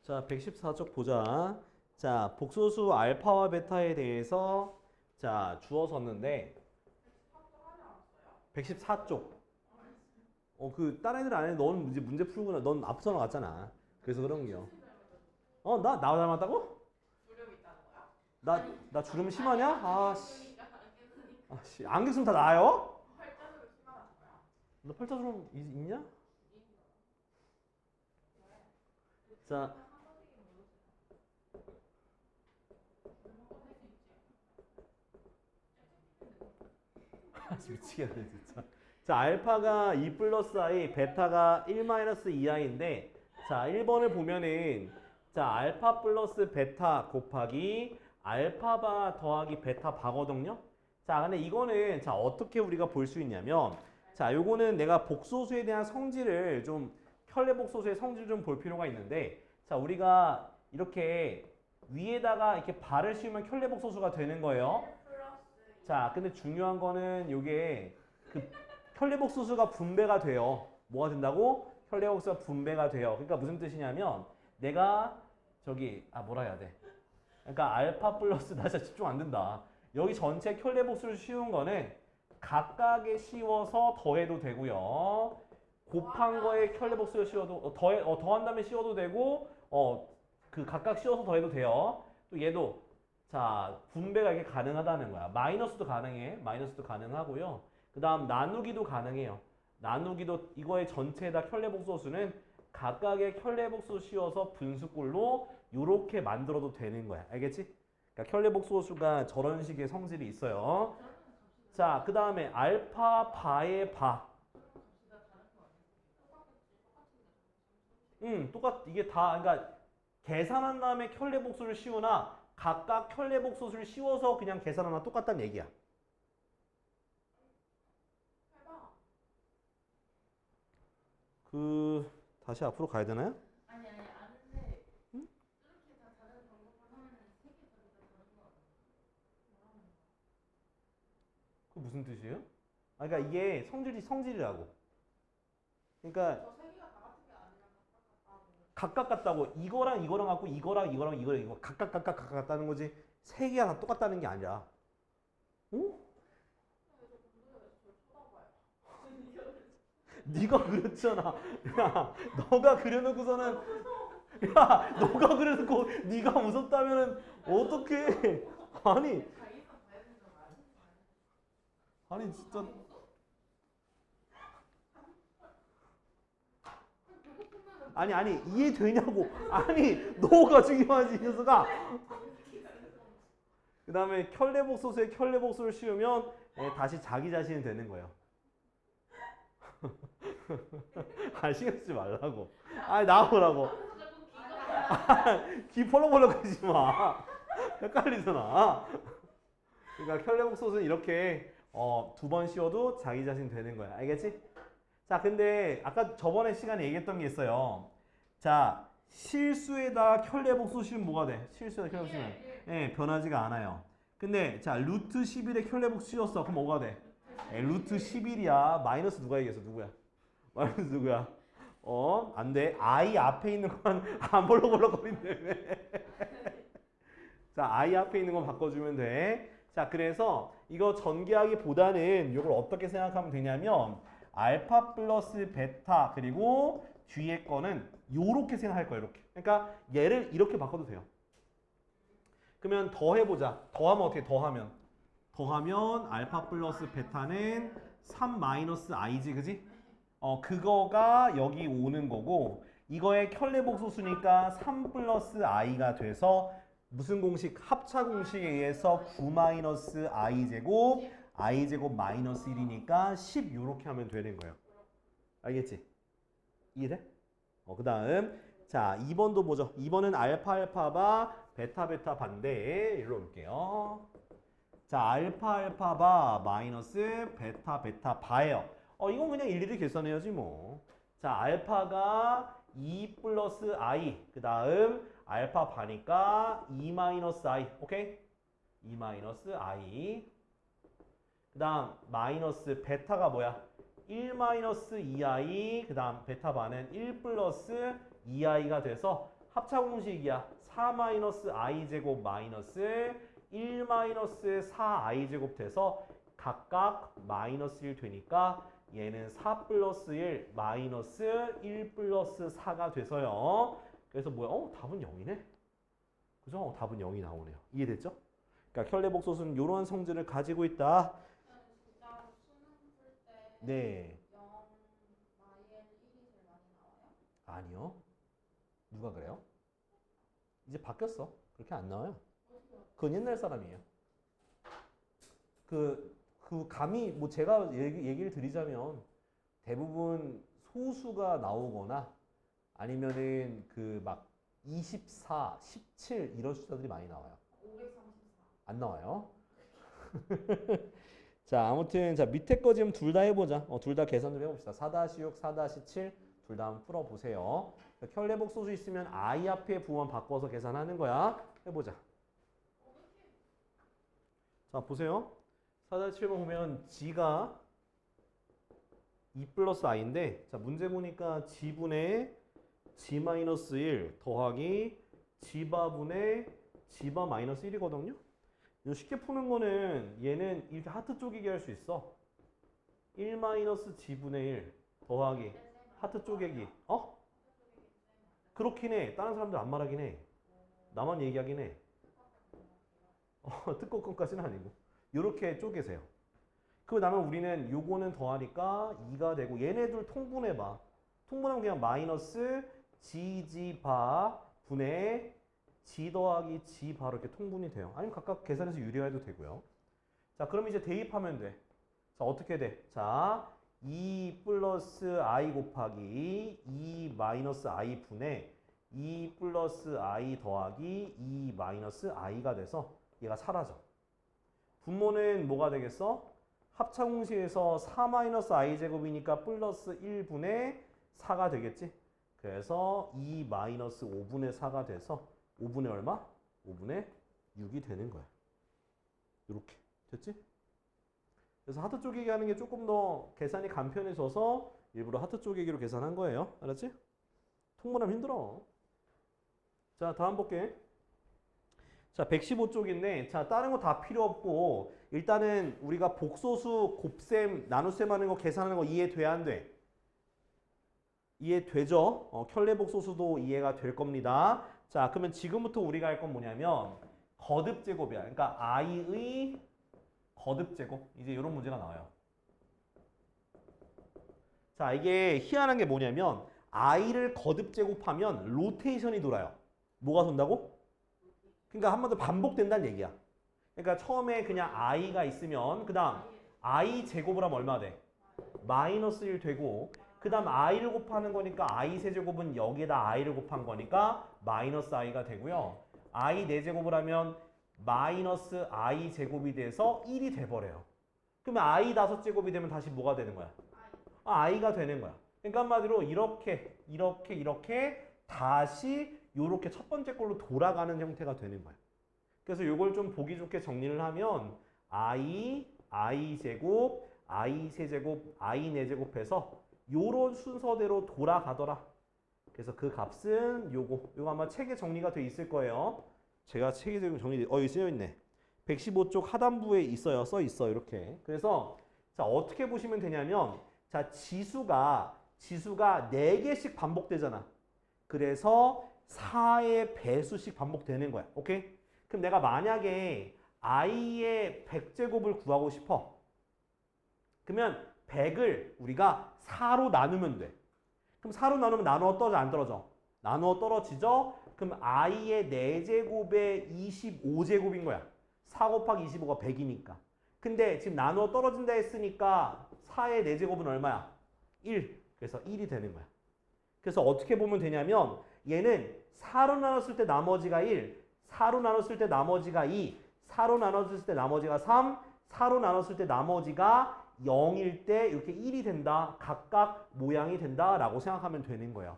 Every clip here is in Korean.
자, 114쪽 보자. 자, 복소수 알파와 베타에 대해서 자, 주어졌는데 114쪽. 그 다른 애들 안 해. 넌 이제 문제 풀구나. 넌 앞서 나갔잖아. 그래서 그런 게요. 나 닮았다고? 나 주름 심하냐? 아씨. 안경 쓰면 다 나아요? 너 팔자주름 있냐? 자, 미치겠네 진짜. 자, 알파가 2 플러스 i, 베타가 1 마이너스 2i인데 자, 1번을 보면은 자, 알파 플러스 베타 곱하기 알파바 더하기 베타 바거든요. 자, 근데 이거는 자, 어떻게 우리가 볼 수 있냐면 자, 요거는 내가 복소수에 대한 성질을 좀 켤레복소수의 성질을 좀 볼 필요가 있는데 자, 우리가 이렇게 위에다가 이렇게 발을 씌우면 켤레복소수가 되는 거예요. 자, 근데 중요한 거는 요게 그 켤레복소수가 분배가 돼요. 뭐가 된다고? 켤레복소수가 분배가 돼요. 그러니까 무슨 뜻이냐면 내가 저기 뭐라 해야 돼? 그러니까 알파 플러스 나 진짜 집중 안 된다. 여기 전체 켤레복수를 씌운 거는 각각에 씌워서 더해도 되고요. 곱한 거에 켤레복수를 씌워도 더한 다음에 씌워도 되고 그 각각 씌워서 더해도 돼요. 또 얘도 자, 분배가 이게 가능하다는 거야. 마이너스도 가능해. 마이너스도 가능하고요. 그 다음 나누기도 가능해요. 나누기도 이거의 전체에다 켤레복소수는 각각의 켤레복소 씌워서 분수꼴로 이렇게 만들어도 되는 거야. 알겠지? 그러니까 켤레복소수가 저런 식의 성질이 있어요. 자, 그 다음에 알파 바의 바. 이게 다 그러니까 계산한 다음에 켤레복소를 씌우나 각각 켤레복소수를 씌워서 그냥 계산하나 똑같다는 얘기야. 다시 앞으로 가야 되나요? 아니 아는데 응? 이렇게 다 다른 방법을 하면 세개 다르다 다른 거 뭐라는 그 무슨 뜻이에요? 그러니까 이게 성질이라고. 그러니까 저 세 개가 다 같은 게 아니라 각각 같다고 이거랑 갖고 이거랑 이거 각각 같다는 거지. 세 개가 다 똑같다는 게 아니라. 어? 네가 그렸잖아. 야, 너가 그려놓고서는 야, 너가 그려놓고 네가 무섭다면은 어떡해? 아니 진짜 아니 이해되냐고. 아니 너가 중요하지 이 녀석아. 그 다음에 켤레복소수에 켤레복소를 씌우면 다시 자기 자신이 되는 거예요. 신경 쓰지 말라고. 나오라고. 귀 펄럭펄럭 하지 마. 헷갈리잖아. 그러니까 켤레복소수는 이렇게 두 번 씌워도 자기 자신 되는 거야. 알겠지? 자, 근데 아까 저번에 시간에 얘기했던 게 있어요. 자, 실수에다 켤레복소 씌우면 뭐가 돼? 실수에다 켤레복소 씌우면 변하지가 않아요. 근데 자, 루트 11에 켤레복소 씌웠어. 그럼 뭐가 돼? 루트 11이야. 마이너스 누가 얘기했어? 누구야? 마이너스 누구야? 안 돼. I 앞에 있는 건 안 벌럭벌럭거린다며. 자, I 앞에 있는 건 바꿔주면 돼. 자, 그래서 이거 전개하기보다는 이걸 어떻게 생각하면 되냐면 알파 플러스 베타 그리고 뒤에 거는 요렇게 생각할 거야. 이렇게. 그러니까 얘를 이렇게 바꿔도 돼요. 그러면 더해보자. 더하면 어떻게 더하면? 더하면 알파 플러스 베타는 3 마이너스 i지, 그지? 그거가 여기 오는 거고 이거의 켤레복소수니까 3 플러스 i가 돼서 무슨 공식? 합차 공식에 의해서 9 마이너스 i제곱 i제곱 마이너스 1이니까 10 요렇게 하면 되는 거예요. 알겠지? 이해돼? 그 다음 자 2번도 보죠. 2번은 알파 베타 반대 일로 올게요. 자 알파 바 마이너스 베타 바예요. 이건 그냥 일일이 계산해야지 뭐. 자 알파가 2 플러스 i 그 다음 알파 바니까 2 마이너스 i 오케이? 2 마이너스 i 그 다음 마이너스 베타가 뭐야? 1 마이너스 2i 그 다음 베타 바는 1 플러스 2i가 돼서 합차공식이야. 4-i 제곱 마이너스 1-4i 제곱 돼서 각각 마이너스 1 되니까 얘는 4 플러스 1 마이너스 1 플러스 4가 돼서요. 그래서 뭐야? 답은 0이네. 그죠? 답은 0이 나오네요. 이해됐죠? 그러니까 켤레복소수는 이러한 성질을 가지고 있다. 진짜 수능 풀때 네. 0, 마이엘 1이 제일 많이 나와요? 아니요. 누가 그래요? 이제 바뀌었어. 그렇게 안 나와요. 그건 옛날 사람이에요. 그 감히 뭐 제가 얘기를 드리자면 대부분 소수가 나오거나 아니면은 그 막 24, 17 이런 숫자들이 많이 나와요. 534. 안 나와요. 자, 아무튼 자 밑에 거 지금 둘 다 해보자. 둘 다 계산 좀 해봅시다. 4-6, 4-7 둘 다 한번 풀어보세요. 켤레복 소수 있으면 i 앞에 부호만 바꿔서 계산하는 거야. 해보자. 자, 보세요. 4-7번 보면 g가 2 플러스 i인데 자 문제 보니까 g분의 g-1 더하기 g바분의 g바 마이너스 1이거든요. 이거 쉽게 푸는 거는 얘는 이렇게 하트 쪼개기 할 수 있어. 1-g분의 1 더하기 하트 쪼개기. 그렇긴 해. 다른 사람들 안 말하긴 해. 나만 얘기하긴 해. 특허권까지는 아니고. 요렇게 쪼개세요. 그 다음에 우리는 요거는 더하니까 2가 되고 얘네들 통분해봐. 통분하면 그냥 마이너스 gg 분의 g 더하기 g 바로 이렇게 통분이 돼요. 아니면 각각 계산해서 유리화해도 되고요. 자, 그럼 이제 대입하면 돼. 자, 어떻게 돼? 자, 2 플러스 i 곱하기 2 마이너스 i 분의 2 플러스 i 더하기 2 마이너스 i가 돼서 얘가 사라져. 분모는 뭐가 되겠어? 합차공식에서 4 마이너스 i 제곱이니까 플러스 1분의 4가 되겠지? 그래서 2 마이너스 5분의 4가 돼서 5분의 얼마? 5분의 6이 되는 거야. 이렇게 됐지? 그래서 하트 쪼개기 하는 게 조금 더 계산이 간편해져서 일부러 하트 쪼개기로 계산한 거예요. 알았지? 통분하면 힘들어. 자, 다음 볼게. 자, 115쪽인데 자, 다른 거 다 필요 없고 일단은 우리가 복소수, 곱셈, 나눗셈 하는 거 계산하는 거 이해돼 안 돼? 이해되죠? 켤레복소수도 이해가 될 겁니다. 자, 그러면 지금부터 우리가 할 건 뭐냐면 거듭제곱이야. 그러니까 i의 거듭제곱. 이제 이런 문제가 나와요. 자, 이게 희한한 게 뭐냐면 i를 거듭제곱하면 로테이션이 돌아요. 뭐가 돈다고? 그러니까 한 번 더 반복된다는 얘기야. 그러니까 처음에 그냥 i가 있으면 그 다음 i 제곱을 하면 얼마 돼? 마이너스 1 되고 그 다음 i를 곱하는 거니까 i 세제곱은 여기에다 i를 곱한 거니까 마이너스 i가 되고요. i 4제곱을 하면 마이너스 i 제곱이 돼서 1이 돼버려요. 그러면 i 5제곱이 되면 다시 뭐가 되는 거야? i가 되는 거야. 그러니까 한마디로 이렇게 다시 요렇게 첫 번째 걸로 돌아가는 형태가 되는 거야. 그래서 요걸 좀 보기 좋게 정리를 하면 i 제곱, i 세제곱, i 4제곱 해서 요런 순서대로 돌아가더라. 그래서 그 값은 요거 아마 책에 정리가 돼 있을 거예요. 제가 책에 정리 여기 쓰여 있네. 115쪽 하단부에 있어요. 써 있어 이렇게. 그래서 자, 어떻게 보시면 되냐면 자, 지수가 4개씩 반복되잖아. 그래서 4의 배수씩 반복되는 거야. 오케이? 그럼 내가 만약에 i의 100제곱을 구하고 싶어. 그러면 100을 우리가 4로 나누면 돼. 그럼 4로 나누면 나누어 떨어져 안 떨어져? 나누어 떨어지죠? 그럼 i의 4제곱에 25제곱인 거야. 4 곱하기 25가 100이니까. 근데 지금 나누어 떨어진다 했으니까 4의 4제곱은 얼마야? 1. 그래서 1이 되는 거야. 그래서 어떻게 보면 되냐면 얘는 4로 나눴을 때 나머지가 1, 4로 나눴을 때 나머지가 2, 4로 나눴을 때 나머지가 3, 4로 나눴을 때 나머지가 0일 때 이렇게 1이 된다. 각각 모양이 된다 라고 생각하면 되는 거예요.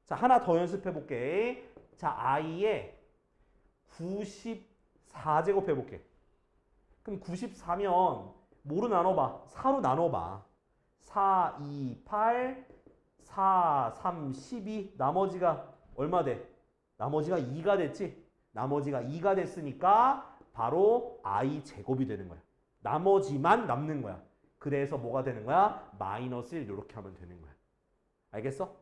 자, 하나 더 연습해 볼게. 자, i의 94제곱 해볼게. 그럼 94면 뭐로 나눠봐? 4로 나눠봐. 4, 2, 8, 4, 3, 12 나머지가 얼마 돼? 나머지가 2가 됐지? 나머지가 2가 됐으니까 바로 i 제곱이 되는 거야. 나머지만 남는 거야. 그래서 뭐가 되는 거야? 마이너스 1 이렇게 하면 되는 거야. 알겠어?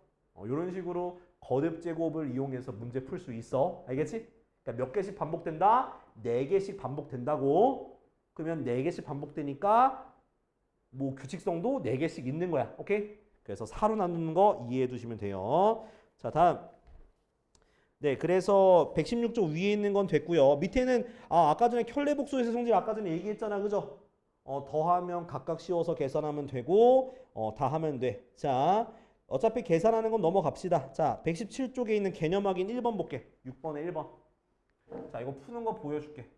이런 식으로 거듭 제곱을 이용해서 문제 풀 수 있어. 알겠지? 그러니까 몇 개씩 반복된다? 4개씩 반복된다고. 그러면 4개씩 반복되니까 뭐 규칙성도 4개씩 있는 거야. 오케이? 그래서 4로 나누는 거 이해해 두시면 돼요. 자, 다음. 네, 그래서 116쪽 위에 있는 건 됐고요. 밑에는 아까 전에 켤레복소에서 성질 아까 전에 얘기했잖아. 그죠? 더하면 각각 씌워서 계산하면 되고 다 하면 돼. 자, 어차피 계산하는 건 넘어갑시다. 자, 117쪽에 있는 개념 확인 1번 볼게. 6번에 1번. 자, 이거 푸는 거 보여줄게.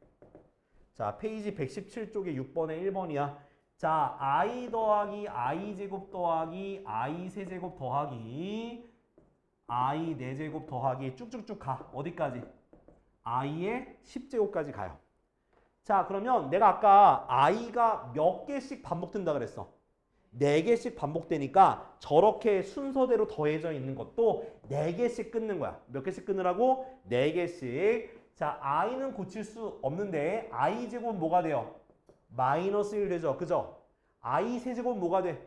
자, 페이지 117쪽에 6번에 1번이야. 자, i 더하기 i 제곱 더하기 i 세제곱 더하기 i 4제곱 더하기 쭉쭉쭉 가. 어디까지? i의 10제곱까지 가요. 자, 그러면 내가 아까 i가 몇 개씩 반복된다 그랬어? 4개씩 반복되니까 저렇게 순서대로 더해져 있는 것도 4개씩 끊는 거야. 몇 개씩 끊으라고? 4개씩. 자, i는 고칠 수 없는데 i 제곱은 뭐가 돼요? 마이너스 1 되죠. 그죠? i 세제곱은 뭐가 돼?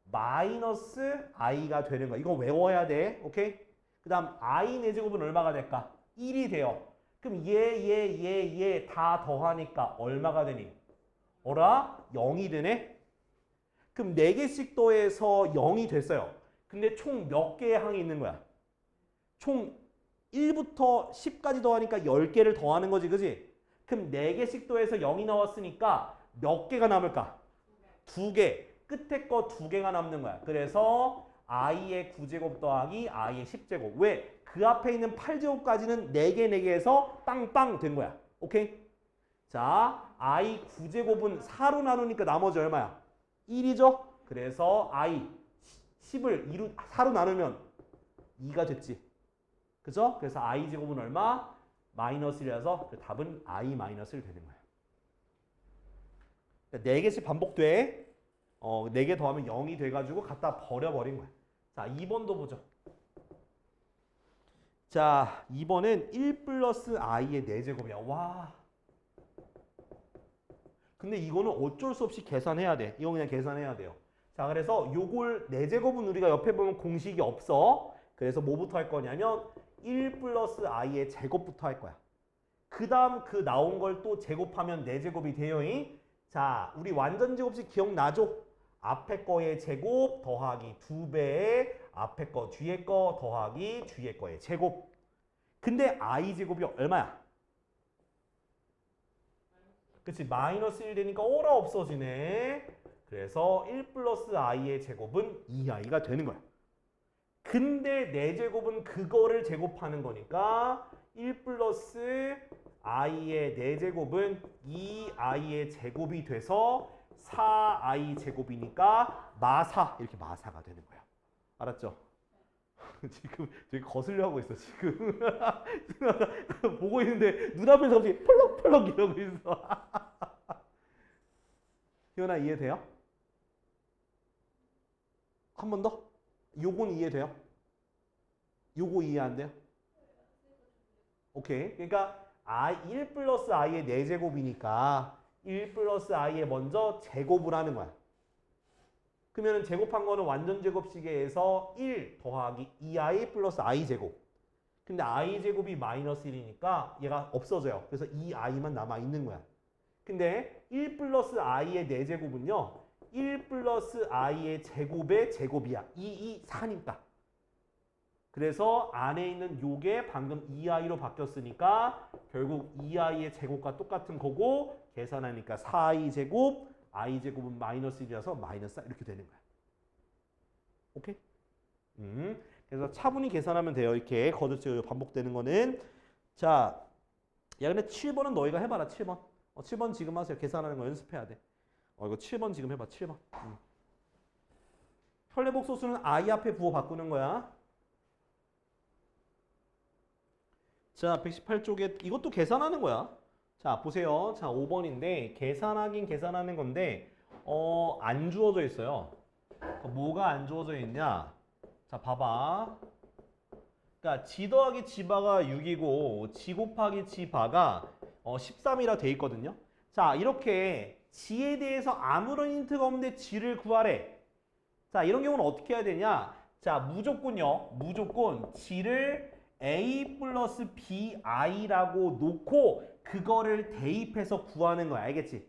마이너스 i가 되는 거야. 이거 외워야 돼. 오케이? 그 다음 i 4제곱은 얼마가 될까? 1이 돼요. 그럼 얘 다 더하니까 얼마가 되니? 어라? 0이 되네? 그럼 4개씩 더해서 0이 됐어요. 근데 총 몇 개의 항이 있는 거야? 총 1부터 10까지 더하니까 10개를 더하는 거지. 그지? 그럼 4개씩 더해서 0이 나왔으니까 몇 개가 남을까? 2개. 끝에 거 2개가 남는 거야. 그래서 i의 9제곱 더하기 i의 10제곱. 왜? 그 앞에 있는 8제곱까지는 4개, 4개에서 빵빵 된 거야. 오케이? 자, i 9제곱은 4로 나누니까 나머지 얼마야? 1이죠? 그래서 i 10을 4로 나누면 2가 됐지. 그죠? 그래서 i 제곱은 얼마? 마이너스 1이라서 그 답은 i 마이너스 1 되는 거야. 그러니까 4개씩 반복돼. 4개 더하면 0이 돼가지고 갖다 버려버린 거야. 자, 2번도 보죠. 자, 2번은 1 플러스 i의 4제곱이야. 와. 근데 이거는 어쩔 수 없이 계산해야 돼. 이거 그냥 계산해야 돼요. 자, 그래서 요걸 4제곱은 우리가 옆에 보면 공식이 없어. 그래서 뭐부터 할 거냐면 1 플러스 i의 제곱부터 할 거야. 그 다음 그 나온 걸 또 제곱하면 4제곱이 돼요. 자, 우리 완전 제곱식 기억나죠? 앞에 거의 제곱 더하기 2배의 앞에 거 뒤에 거 더하기 뒤에 거의 제곱. 근데 i 제곱이 얼마야? 그치? 마이너스 1 되니까 오라 없어지네. 그래서 1 플러스 i의 제곱은 2i가 되는 거야. 근데 4제곱은 그거를 제곱하는 거니까 1 플러스 i의 4제곱은 2i의 제곱이 돼서 4i 제곱이니까 마사. 이렇게 마사가 되는 거야. 알았죠? 지금 되게 거슬려 하고 있어. 지금 보고 있는데 눈앞에서 갑자기 펄럭펄럭 이러고 있어. 희연아 이해돼요? 한 번 더? 요건 이해돼요? 요거 이해 안 돼요? 오케이. 그러니까 1 플러스 i의 4제곱이니까 1 플러스 i의 먼저 제곱을 하는 거야. 그러면 제곱한 거는 완전 제곱식에서 1 더하기 2i 플러스 i 제곱. 근데 i 제곱이 마이너스 1이니까 얘가 없어져요. 그래서 2i만 남아 있는 거야. 근데 1 플러스 i의 4제곱은요. 1 플러스 i의 제곱의 제곱이야. 2, 4니까. 그래서 안에 있는 요게 방금 2i로 바뀌었으니까 결국 2i의 제곱과 똑같은 거고 계산하니까 4i 제곱, i 제곱은 마이너스 1이라서 마이너스 4 이렇게 되는 거야. 오케이? 그래서 차분히 계산하면 돼요. 이렇게 거듭 반복되는 거는. 자, 야 근데 7번은 너희가 해봐라. 7번. 7번 지금 하세요. 계산하는 거 연습해야 돼. 이거 7번 지금 해봐. 7번. 혈례복소수는 i 앞에 부호 바꾸는 거야. 자, 118쪽에 이것도 계산하는 거야. 자, 보세요. 자, 5번인데 계산하긴 계산하는 건데 안 주어져 있어요. 뭐가 안 주어져 있냐? 자, 봐봐. 그러니까 지 더하기 지바가 6이고 지 곱하기 지바가 13이라 돼 있거든요. 자, 이렇게 지에 대해서 아무런 힌트가 없는데 지를 구하래. 자, 이런 경우는 어떻게 해야 되냐? 자, 무조건 지를 a 플러스 bi라고 놓고 그거를 대입해서 구하는 거야. 알겠지?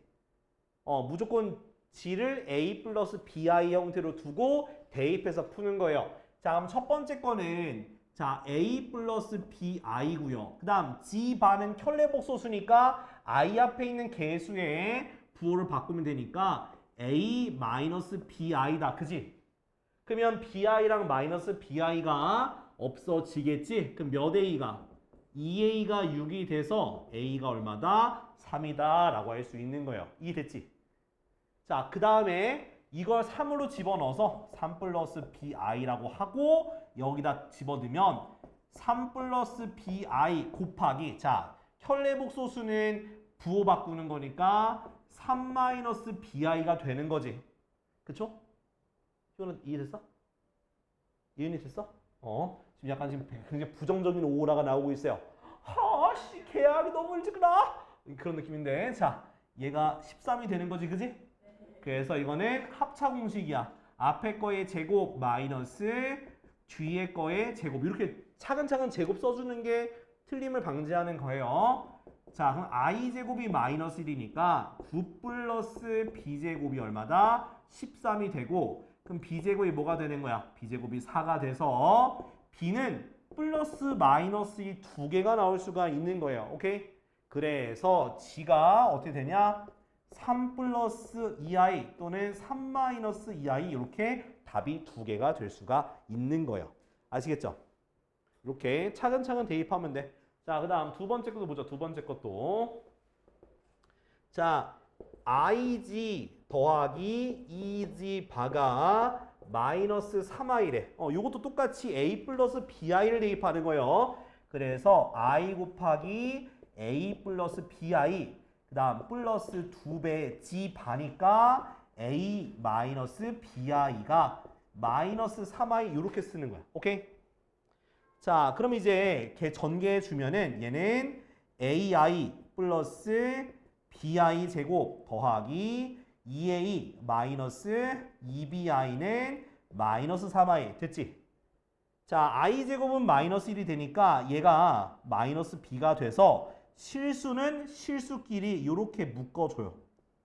무조건 지를 a 플러스 bi 형태로 두고 대입해서 푸는 거예요. 자, 그럼 첫 번째 거는 자, a 플러스 bi고요. 그 다음 g바는 켤레복소수니까 i 앞에 있는 개수의 부호를 바꾸면 되니까 a 마이너스 bi다. 그지? 그러면 bi랑 마이너스 bi가 없어지겠지? 그럼 몇 a가? 2a가 6이 돼서 a가 얼마다? 3이다 라고 할 수 있는 거예요. 이해됐지? 자, 그 다음에 이걸 3으로 집어넣어서 3 플러스 bi라고 하고 여기다 집어넣으면 3 플러스 bi 곱하기 자, 켤레복소수는 부호 바꾸는 거니까 3 마이너스 bi가 되는 거지. 그쵸? 이거는 이해됐어? 이해는 됐어? 지금 약간 지금 굉장히 부정적인 오라가 나오고 있어요. 아씨, 계약이 너무 일찍 나? 그런 느낌인데, 자, 얘가 13이 되는 거지, 그지? 그래서 이거는 합차 공식이야. 앞에 거의 제곱 마이너스 뒤에 거의 제곱. 이렇게 차근차근 제곱 써주는 게 틀림을 방지하는 거예요. 자, 그럼 i제곱이 마이너스 1이니까 9 플러스 b제곱이 얼마다? 13이 되고 그럼 b제곱이 뭐가 되는 거야? b제곱이 4가 돼서 b는 플러스 마이너스 이 두 개가 나올 수가 있는 거예요. 오케이? 그래서 g가 어떻게 되냐? 3 플러스 2i 또는 3 마이너스 2i 이렇게 답이 두 개가 될 수가 있는 거예요. 아시겠죠? 이렇게 차근차근 대입하면 돼. 자, 그 다음 두 번째 것도 보자. 두 번째 것도. 자, ig 더하기 2g 바가 마이너스 3i래. 요것도 똑같이 a 플러스 bi를 대입하는 거예요. 그래서 i 곱하기 a 플러스 bi 그 다음 플러스 2배 g 바니까 a 마이너스 bi가 마이너스 3i 이렇게 쓰는 거야. 오케이? 자, 그럼 이제 걔 전개해 주면은 얘는 ai 플러스 bi 제곱 더하기 2a 마이너스 2bi는 마이너스 3i 됐지? 자, i 제곱은 마이너스 1이 되니까 얘가 마이너스 b가 돼서 실수는 실수끼리 이렇게 묶어줘요.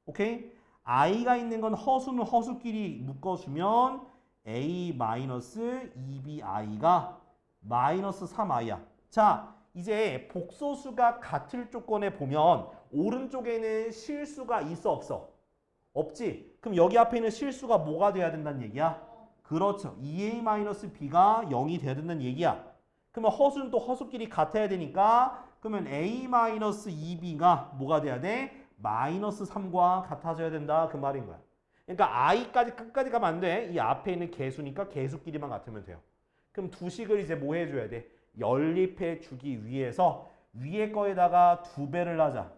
오케이? i가 있는 건 허수는 허수끼리 묶어주면 a 마이너스 2bi가 마이너스 3i야. 자, 이제 복소수가 같을 조건에 보면 오른쪽에는 실수가 있어 없어? 없지? 그럼 여기 앞에 있는 실수가 뭐가 돼야 된다는 얘기야? 그렇죠. 2a-b가 0이 돼야 된다는 얘기야. 그러면 허수는 또 허수끼리 같아야 되니까 그러면 a-2b가 뭐가 돼야 돼? 마이너스 3과 같아져야 된다. 그 말인 거야. 그러니까 i까지 끝까지 가면 안 돼. 이 앞에 있는 개수니까 개수끼리만 같으면 돼요. 그럼 두 식을 이제 뭐 해줘야 돼? 연립해 주기 위해서 위에 거에다가 2배를 하자.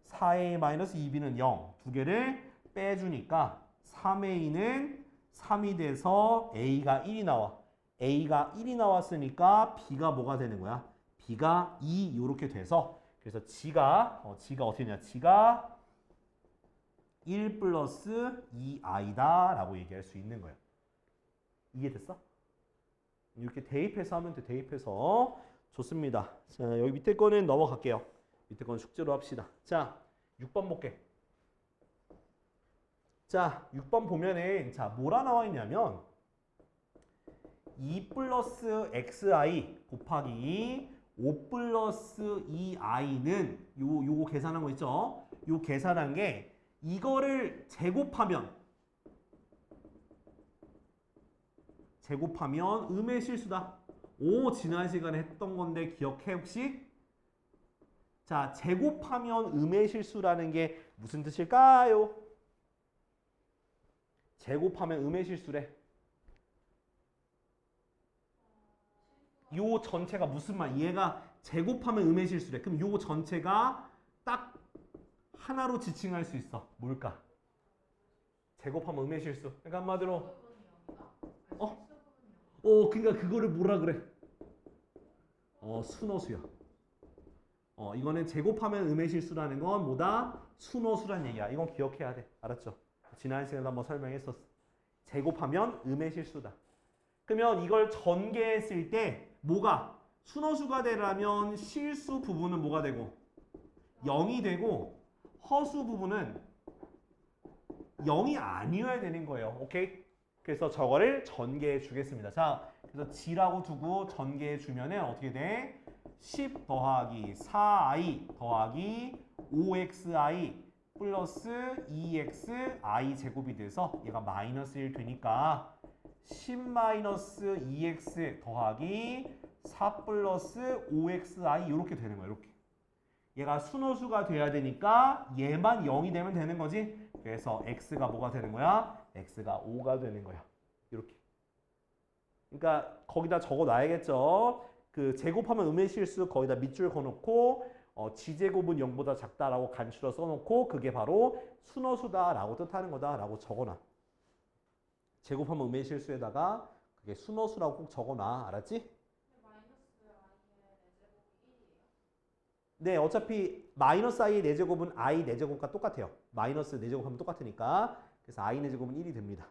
4a-2b는 0. 두 개를 빼주니까 3a는 3이 돼서 a가 1이 나와. a가 1이 나왔으니까 b가 뭐가 되는 거야? b가 2 이렇게 돼서 그래서 g가 어떻게 되냐? g가 1 플러스 2i다 라고 얘기할 수 있는 거예요. 이해됐어? 이렇게 대입해서 하면 돼. 대입해서. 좋습니다. 자, 여기 밑에 거는 넘어갈게요. 밑에 거는 숙제로 합시다. 자, 6번 볼게. 자, 6번 보면은 자, 뭐라 나와 있냐면 2 플러스 xi 곱하기 5 플러스 2i는 요거 계산한 거 있죠? 요 계산한 게 이거를 제곱하면 음의 실수다. 오, 지난 시간에 했던 건데 기억해 혹시? 자, 제곱하면 음의 실수라는 게 무슨 뜻일까요? 제곱하면 음의 실수래. 요 전체가 무슨 말? 얘가 제곱하면 음의 실수래. 그럼 요 전체가 딱 하나로 지칭할 수 있어. 뭘까? 제곱하면 음의 실수. 그러니까 한마디로 그러니까 그거를 뭐라 그래? 순호수야. 이거는 제곱하면 음의 실수라는 건 뭐다? 순호수란 얘기야. 이건 기억해야 돼. 알았죠? 지난 시간에도 한번 설명했었어. 제곱하면 음의 실수다. 그러면 이걸 전개했을 때 뭐가? 순호수가 되려면 실수 부분은 뭐가 되고? 0이 되고 허수 부분은 0이 아니어야 되는 거예요. 오케이? 그래서 저거를 전개해 주겠습니다. 자, 그래서 G라고 두고 전개해 주면은 어떻게 돼? 10 더하기 4i 더하기 5xi 플러스 2xi 제곱이 돼서 얘가 마이너스 1 되니까 10 마이너스 2x 더하기 4 플러스 5xi 이렇게 되는 거야. 이렇게. 얘가 순호수가 돼야 되니까 얘만 0이 되면 되는 거지. 그래서 x가 뭐가 되는 거야? x가 5가 되는 거야. 이렇게. 그러니까 거기다 적어 놔야겠죠. 그 제곱하면 음의 실수 거기다 밑줄 그어놓고 지제곱은 0보다 작다라고 간추려 써놓고 그게 바로 순호수다라고 뜻하는 거다라고 적어놔. 제곱하면 음의 실수에다가 그게 순호수라고 꼭 적어놔. 알았지? 네, 어차피 마이너스 i의 4제곱은 i 4제곱과 똑같아요. 마이너스 4제곱하면 똑같으니까. 그래서 i 4제곱은 1이 됩니다.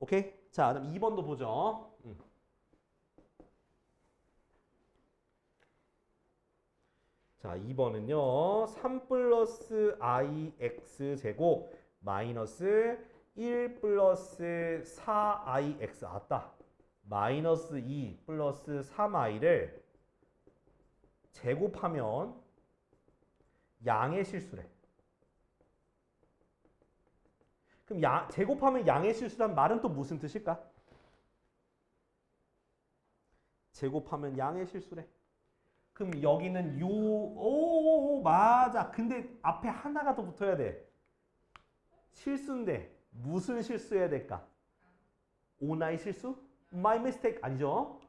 오케이? 자, 그럼 2번도 보죠. 자, 2번은요. 3 플러스 ix 제곱 마이너스 1 플러스 4ix 아따 마이너스 2 플러스 3i를 제곱하면 양의 실수래. 그럼 제곱하면 양의 실수란 말은 또 무슨 뜻일까? 제곱하면 양의 실수래. 그럼 여기는 오 맞아. 근데 앞에 하나가 더 붙어야 돼. 실수인데 무슨 실수해야 될까? 오나의 실수? My mistake 아니죠?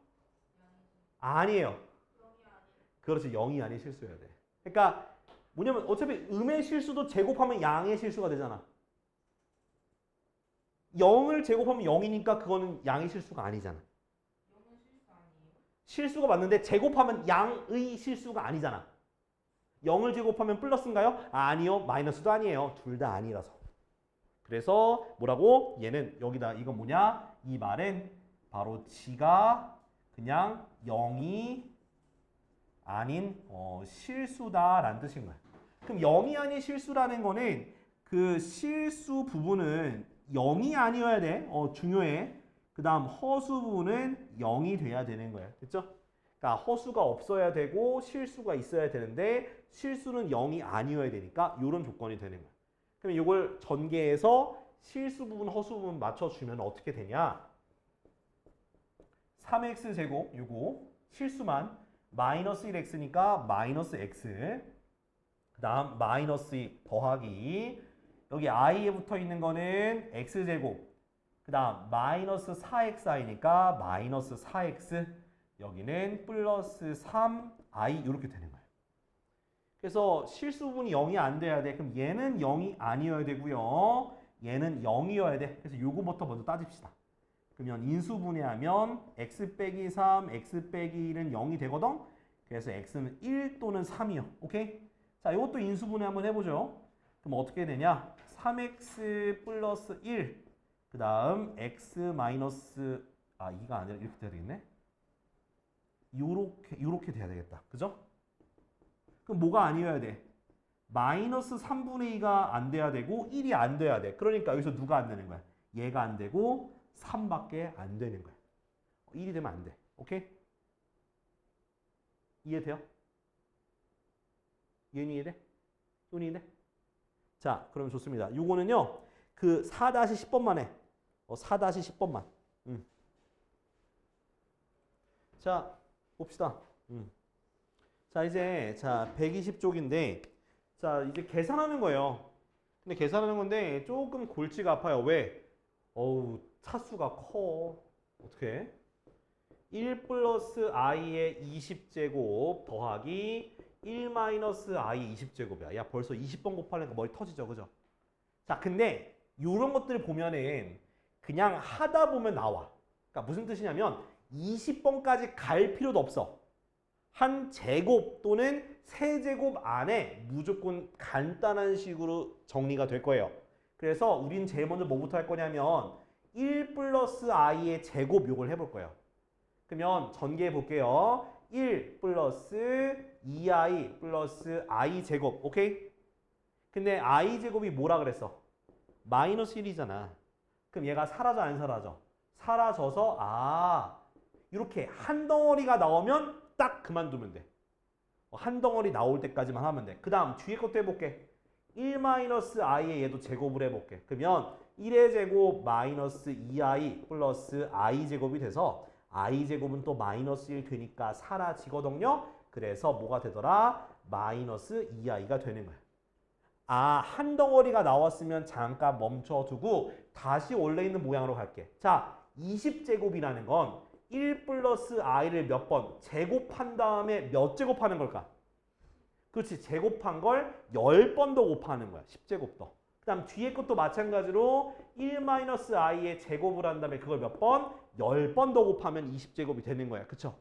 아니에요. 그렇지. 0이 아닌 실수해야 돼. 그러니까 뭐냐면 어차피 음의 실수도 제곱하면 양의 실수가 되잖아. 0을 제곱하면 0이니까 그거는 양의 실수가 아니잖아. 실수가 맞는데 제곱하면 양의 실수가 아니잖아. 0을 제곱하면 플러스인가요? 아니요. 마이너스도 아니에요. 둘 다 아니라서. 그래서 뭐라고? 얘는 여기다 이건 뭐냐? 이 말은 바로 G가 그냥 0이 아닌 실수다라는 뜻인 거야. 그럼 0이 아닌 실수라는 거는 그 실수 부분은 0이 아니어야 돼. 중요해. 그 다음 허수 부분은 0이 돼야 되는 거야. 됐죠? 그러니까 허수가 없어야 되고 실수가 있어야 되는데 실수는 0이 아니어야 되니까 이런 조건이 되는 거야. 그럼 이걸 전개해서 실수 부분, 허수 부분 맞춰주면 어떻게 되냐? 3x제곱 요거 실수만 마이너스 1x니까 마이너스 x 그 다음 마이너스 2 더하기 여기 i에 붙어 있는 거는 x제곱 그 다음 마이너스 4xi니까 마이너스 4x 여기는 플러스 3i 이렇게 되는 거예요. 그래서 실수 부분이 0이 안 돼야 돼. 그럼 얘는 0이 아니어야 되고요. 얘는 0이어야 돼. 그래서 요거부터 먼저 따집시다. 그러면 인수분해하면 x 빼기 3, x 빼기 1은 0이 되거든. 그래서 x는 1 또는 3이요. 오케이? 자, 이것도 인수분해 한번 해보죠. 그럼 어떻게 되냐? 3x 플러스 1, 그 다음 x 마이너스 2가 아니라 이렇게 돼야 되겠네. 요렇게 돼야 되겠다. 그죠? 그럼 뭐가 아니어야 돼? 마이너스 3분의 2가 안 돼야 되고 1이 안 돼야 돼. 그러니까 여기서 누가 안 되는 거야? 얘가 안 되고 3밖에 안 되는 거야. 1이 되면 안 돼. 오케이? 이해돼요? 이해는 이해돼? 이해는 이해돼? 자, 그러면 좋습니다. 요거는요. 그 4-10번만 해. 4-10번만. 자, 봅시다. 자, 이제 120쪽인데 자, 이제 계산하는 거예요. 근데 계산하는 건데 조금 골치가 아파요. 왜? 차수가 커. 어떻게? 1 플러스 i의 20제곱 더하기 1 마이너스 i 20제곱이야. 야, 벌써 20번 곱하니까 머리 터지죠. 그죠? 자, 근데 이런 것들을 보면은 그냥 하다 보면 나와. 그러니까 무슨 뜻이냐면 20번까지 갈 필요도 없어. 한 제곱 또는 세제곱 안에 무조건 간단한 식으로 정리가 될 거예요. 그래서 우린 제일 먼저 뭐부터 할 거냐면 1 플러스 i의 제곱 요걸 해볼 거예요. 그러면 전개해 볼게요. 1 플러스 2i 플러스 i 제곱. 오케이? 근데 i 제곱이 뭐라 그랬어? 마이너스 1이잖아. 그럼 얘가 사라져 안 사라져? 사라져서 이렇게 한 덩어리가 나오면 딱 그만두면 돼. 한 덩어리 나올 때까지만 하면 돼. 그 다음 뒤에 것도 해볼게. 1-i의 얘도 제곱을 해볼게. 그러면 1의 제곱 마이너스 2i 플러스 i 제곱이 돼서 i 제곱은 또 마이너스 1 되니까 사라지거든요. 그래서 뭐가 되더라? 마이너스 2i가 되는 거야. 한 덩어리가 나왔으면 잠깐 멈춰두고 다시 원래 있는 모양으로 갈게. 자, 20제곱이라는 건 1 플러스 i를 몇 번 제곱한 다음에 몇 제곱하는 걸까? 그렇지. 제곱한 걸 10번 더 곱하는 거야. 10제곱 더. 그 다음 뒤에 것도 마찬가지로 1-i의 제곱을 한 다음에 그걸 몇 번? 10번 더 곱하면 20제곱이 되는 거야. 그쵸?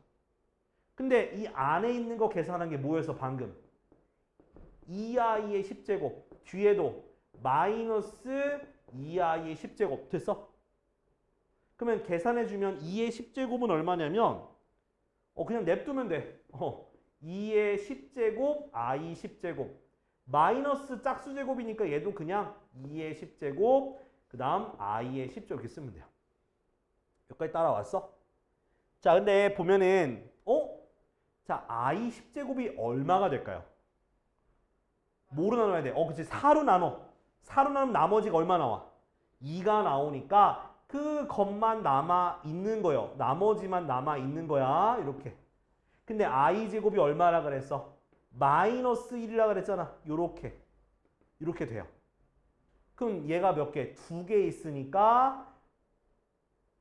근데 이 안에 있는 거 계산한 게 뭐였어 방금? 2i의 10제곱. 뒤에도 마이너스 2i의 10제곱. 됐어? 그러면 계산해주면 2의 10제곱은 얼마냐면 그냥 냅두면 돼. 2의 10제곱, i 10제곱. 마이너스 짝수 제곱이니까 얘도 그냥 2의 10제곱, 그 다음 i의 10제곱 이렇게 쓰면 돼요. 여기까지 따라왔어? 자, 근데 보면은 자, i 10제곱이 얼마가 될까요? 뭐로 나눠야 돼? 그치. 4로 나눠. 4로 나누면 나머지가 얼마 나와? 2가 나오니까 그 것만 남아 있는 거예요. 나머지만 남아 있는 거야. 이렇게. 근데 i 제곱이 얼마라 그랬어? 마이너스 1이라 그랬잖아. 요렇게. 이렇게 돼요. 그럼 얘가 몇 개? 2개 있으니까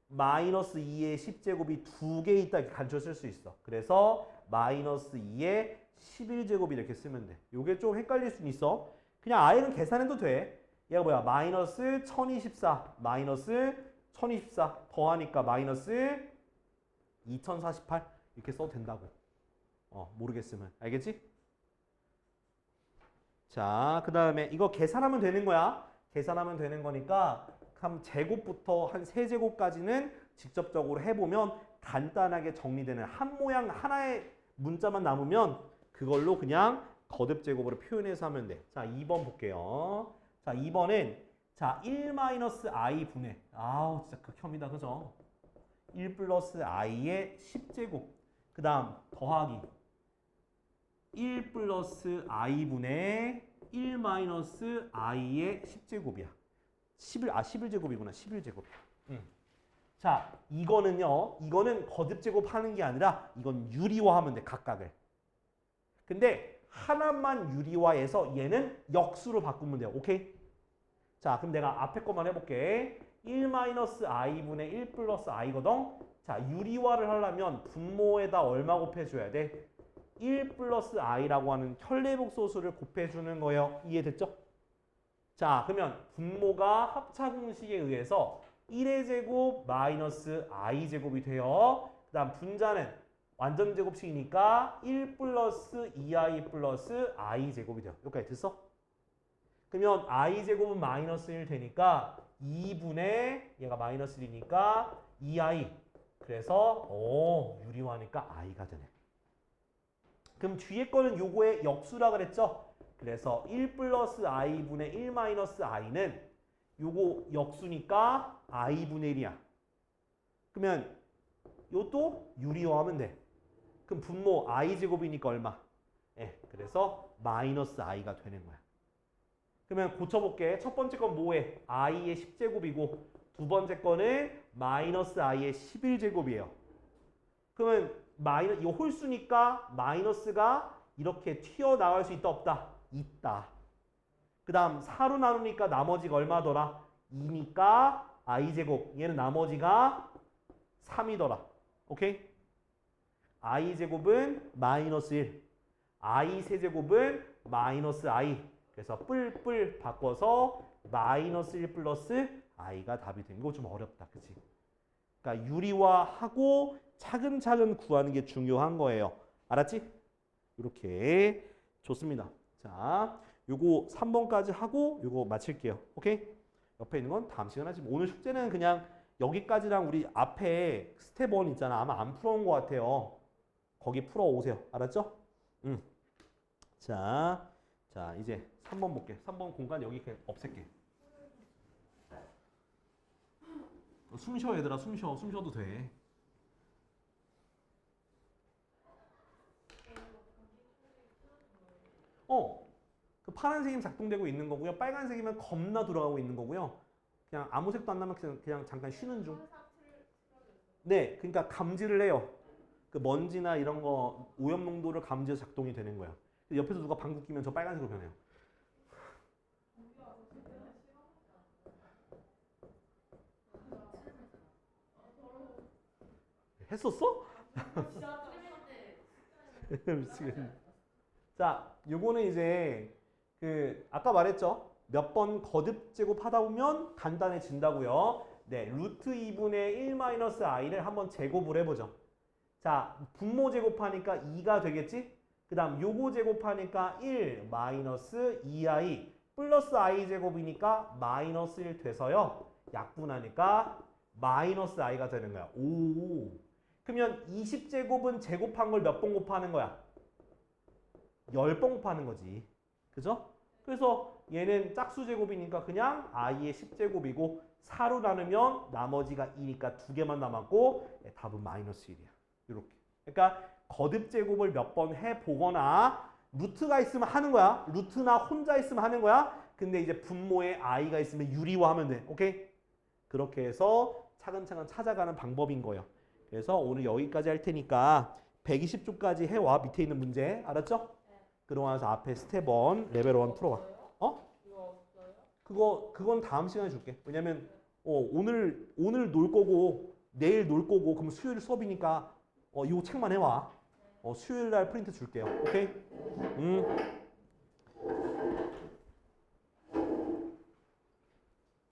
마이너스 2의 10제곱이 2개 있다 이렇게 간추려 쓸 수 있어. 그래서 마이너스 2의 11제곱이 이렇게 쓰면 돼. 요게 좀 헷갈릴 수는 있어. 그냥 i는 계산해도 돼. 얘가 뭐야? 마이너스 1024 마이너스 1024 더하니까 마이너스 2048 이렇게 써도 된다고. 모르겠으면. 알겠지? 자, 그 다음에 이거 계산하면 되는 거야. 계산하면 되는 거니까 한 제곱부터 한 3제곱까지는 직접적으로 해보면 간단하게 정리되는 한 모양 하나의 문자만 남으면 그걸로 그냥 거듭 제곱으로 표현해서 하면 돼. 자, 2번 볼게요. 자, 2번은 자, 1-i 분의 진짜 극혐이다. 그죠? 1 플러스 i의 10제곱. 그 다음 더하기 1 플러스 i분의 1 마이너스 i의 10제곱이야. 11제곱이구나. 11제곱이야. 자, 이거는 거듭 제곱하는 게 아니라 이건 유리화하면 돼. 각각을. 근데 하나만 유리화해서 얘는 역수로 바꾸면 돼요. 오케이? 자, 그럼 내가 앞에 것만 해볼게. 1-i분의 1 플러스 i거든? 자, 유리화를 하려면 분모에다 얼마 곱해줘야 돼? 1 플러스 i라고 하는 현례복소수를 곱해주는 거예요. 이해됐죠? 자, 그러면 분모가 합차공식에 의해서 1의 제곱 마이너스 i 제곱이 돼요. 그 다음 분자는 완전 제곱식이니까 1 플러스 2i 플러스 i 제곱이 돼요. 여기까지 됐어? 그러면 i 제곱은 마이너스 1 되니까 2분의 얘가 마이너스 1이니까 2i. 그래서 유리화하니까 i가 되네. 그럼 뒤에 거는 요거의 역수라 그랬죠? 그래서 1 플러스 i분의 1 마이너스 i는 요거 역수니까 i분의 1이야. 그러면 요것도 유리화하면 돼. 그럼 분모 i제곱이니까 얼마? 그래서 마이너스 i가 되는 거야. 그러면 고쳐볼게. 첫 번째 건 뭐해? i의 10제곱이고 두 번째 거는 마이너스 i의 11제곱이에요. 그러면 이 홀수니까 마이너스가 이렇게 튀어나갈 수 있다 없다? 있다. 그 다음 4로 나누니까 나머지가 얼마더라? 2니까 i제곱. 얘는 나머지가 3이더라. 오케이? i제곱은 마이너스 1. i 세제곱은 마이너스 i. 그래서 뿔뿔 바꿔서 마이너스 1 플러스 i가 답이 된 거 좀 어렵다. 그치? 그러니까 유리화하고 차근차근 구하는 게 중요한 거예요. 알았지? 이렇게 좋습니다. 자, 요거 3번까지 하고 요거 마칠게요. 오케이? 옆에 있는 건 다음 시간에 하지. 오늘 숙제는 그냥 여기까지랑 우리 앞에 스텝 1 있잖아. 아마 안 풀어온 것 같아요. 거기 풀어오세요. 알았죠? 자, 이제 3번 볼게. 3번 공간 여기 그냥 없앨게. 숨 쉬어 얘들아. 숨 쉬어. 숨 쉬어도 돼. 그 파란색이면 작동되고 있는 거고요. 빨간색이면 겁나 돌아가고 있는 거고요. 그냥 아무 색도 안 나면 그냥 잠깐 쉬는 중. 네, 그러니까 감지를 해요. 그 먼지나 이런 거 오염 농도를 감지해서 작동이 되는 거야. 옆에서 누가 방귀 끼면 저 빨간색으로 변해요. 했었어? 미치겠네. 자, 요거는 이제 그 아까 말했죠. 몇 번 거듭 제곱하다 보면 간단해진다고요. 네, 루트 2분의 1 마이너스 i를 한번 제곱을 해보죠. 자, 분모 제곱하니까 2가 되겠지? 그 다음 요거 제곱하니까 1 마이너스 2i 플러스 i 제곱이니까 마이너스 1 돼서요. 약분하니까 마이너스 i가 되는 거야. 오. 그러면 20제곱은 제곱한 걸 몇 번 곱하는 거야? 10번 곱하는 거지. 그죠? 그래서 얘는 짝수 제곱이니까 그냥 i의 10제곱이고 4로 나누면 나머지가 2니까 2개만 남았고 답은 마이너스 1이야. 이렇게. 그러니까 거듭 제곱을 몇 번 해보거나 루트가 있으면 하는 거야. 루트나 혼자 있으면 하는 거야. 근데 이제 분모에 i가 있으면 유리화하면 돼. 오케이? 그렇게 해서 차근차근 찾아가는 방법인 거예요. 그래서 오늘 여기까지 할 테니까 120쪽까지 해와. 밑에 있는 문제. 알았죠? 그러고 나서 앞에 스텝 1, 레벨 1 풀어봐. 그건 다음 시간에 줄게. 왜냐면 오늘 놀 거고 내일 놀 거고 그럼 수요일 수업이니까 이거 책만 해와. 수요일 날 프린트 줄게요. 오케이?